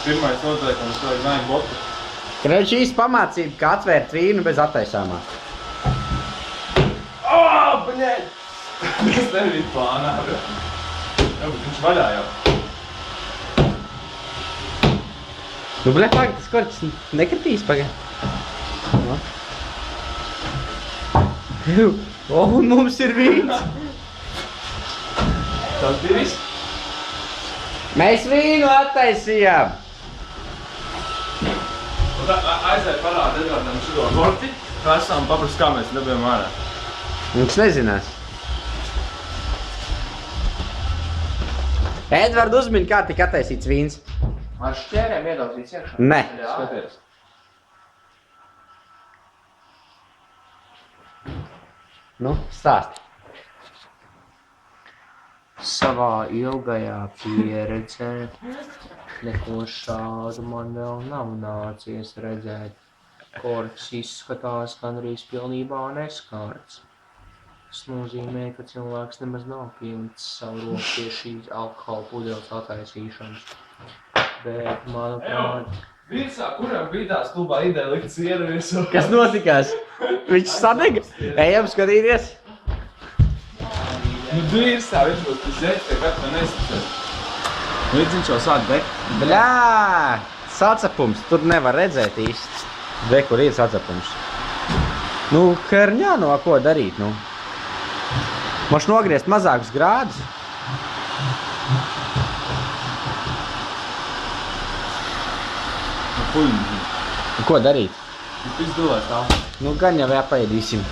Pirmais noteikums vajag nāju botu. Kreč īsti pamācība, kā atvērt vīnu bez attaisāmā. Bļēd! Tas nebija plānā, bet... Jā, bet viņš vaļā jau. Nu, bļē, pagaid, tas korķis nekritīs, pagaid. Un mums ir vīns. Tas bija viss. Mēs vīnu attaisījām. Aizēj parādi Edvardam šito korti. Prasām paprast, kā mēs dabējam ārā. Viņš nezinās. Edvard, uzmini, kā tika attaisīts vīns. Ar šķērēm iedauzīts iekšā? Ne. Jā. Skaties. Nu, stāsti. Savā ilgajā pieredzē neko šādu man vēl nav nācies redzēt. Korķis izskatās gandrīz pilnībā neskārts. Tas nozīmē, ka cilvēks nemaz nav pielicis savu roku pie šīs alkohola pudeles attaisīšanas. Bet, manuprāt, Virsā, kuram bija tā stulbā ideja likt sieru virsū? Kas notikās? Viņš sadega? Ejam skatīties. Nu, virsā, viņš būs pēc zeķi, tagad man nesacēs. Līdz viņš jau sāk degt. Bļā! Sacapums. Tur nevar redzēt īsti. Re, kur ir sacapums. Nu, herņā, no ko darīt, nu? Moš nogriezt mazākus grādus. Puļņi. Ko darīt? Nu, pis dulēt tā. Nu, gan jau jāpaēd visiem.